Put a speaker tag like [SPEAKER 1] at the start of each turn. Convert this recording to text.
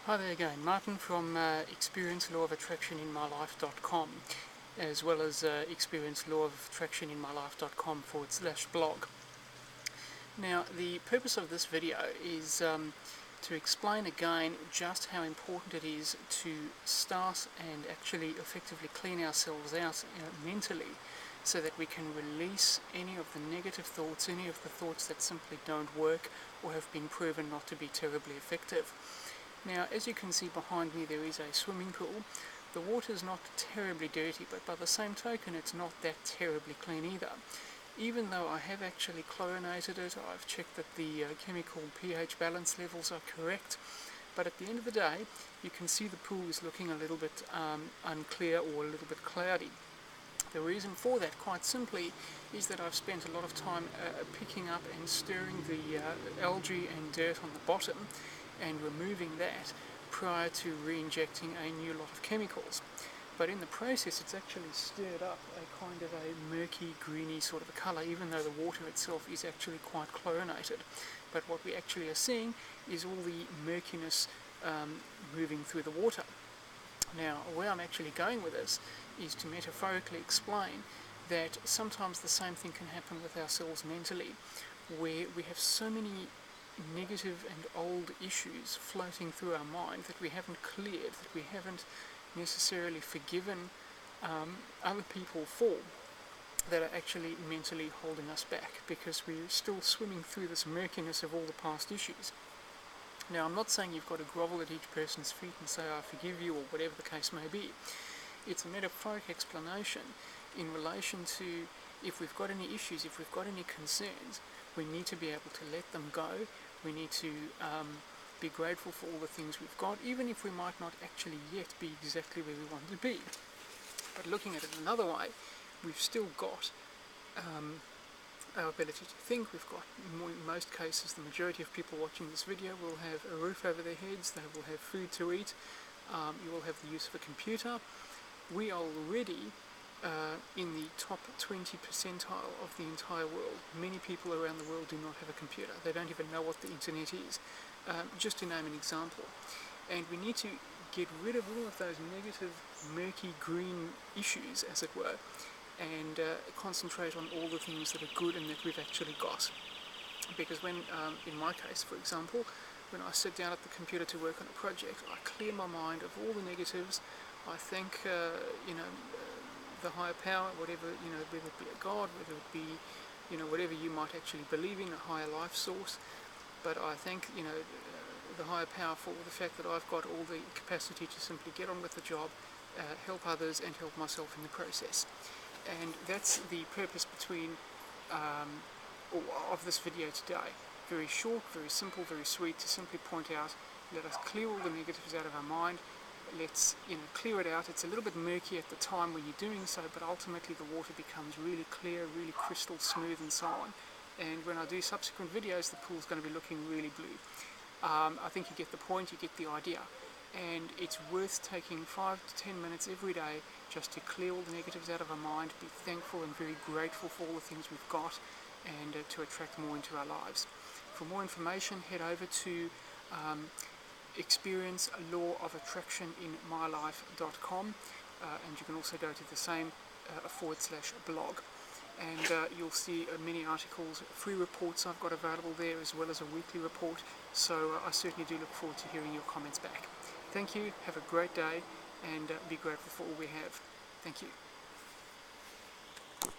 [SPEAKER 1] Hi there again, Martin from Experience Law of Attraction in My Life.com, as well as Experience Law of Attraction in My Life.com/blog. Now, the purpose of this video is to explain again just how important it is to start and actually effectively clean ourselves out mentally, so that we can release any of the negative thoughts, any of the thoughts that simply don't work or have been proven not to be terribly effective. Now, as you can see behind me, there is a swimming pool. The water is not terribly dirty, but by the same token, it's not that terribly clean either. Even though I have actually chlorinated it, I've checked that the chemical pH balance levels are correct, but at the end of the day, you can see the pool is looking a little bit unclear or a little bit cloudy. The reason for that, quite simply, is that I've spent a lot of time picking up and stirring the algae and dirt on the bottom and removing that prior to re-injecting a new lot of chemicals. But in the process, it's actually stirred up a kind of a murky, greeny sort of a colour, even though the water itself is actually quite chlorinated. But what we actually are seeing is all the murkiness moving through the water. Now, where I'm actually going with this is to metaphorically explain that sometimes the same thing can happen with ourselves mentally, where we have so many negative and old issues floating through our mind that we haven't cleared, that we haven't necessarily forgiven other people for, that are actually mentally holding us back, because we're still swimming through this murkiness of all the past issues. Now, I'm not saying you've got to grovel at each person's feet and say, I forgive you, or whatever the case may be. It's a metaphoric explanation in relation to, if we've got any issues, if we've got any concerns, we need to be able to let them go. We need to be grateful for all the things we've got, even if we might not actually yet be exactly where we want to be. But looking at it another way, we've still got our ability to think. We've got, in most cases, the majority of people watching this video will have a roof over their heads, they will have food to eat, you will have the use of a computer. We are already in the top 20 percentile of the entire world. Many people around the world do not have a computer. They don't even know what the internet is, just to name an example. And we need to get rid of all of those negative, murky, green issues, as it were, and concentrate on all the things that are good and that we've actually got. Because when, in my case, for example, when I sit down at the computer to work on a project, I clear my mind of all the negatives. I thank, the higher power, whatever, whether it be a God, whether it be, whatever you might actually believe in, a higher life source. But I thank, the higher power for the fact that I've got all the capacity to simply get on with the job, help others and help myself in the process. And that's the purpose of this video today. Very short, very simple, very sweet, to simply point out, let us clear all the negatives out of our mind. Let's clear it out. It's a little bit murky at the time when you're doing so, but ultimately the water becomes really clear, really crystal smooth and so on. And when I do subsequent videos, the pool's going to be looking really blue. I think you get the point, you get the idea. And it's worth taking 5 to 10 minutes every day just to clear all the negatives out of our mind, be thankful and very grateful for all the things we've got, and to attract more into our lives. For more information, head over to Experience Law of Attraction in mylife.com, and you can also go to the same /blog, and you'll see many articles, free reports I've got available there, as well as a weekly report. So I certainly do look forward to hearing your comments back. Thank you, have a great day, and be grateful for all we have. Thank you.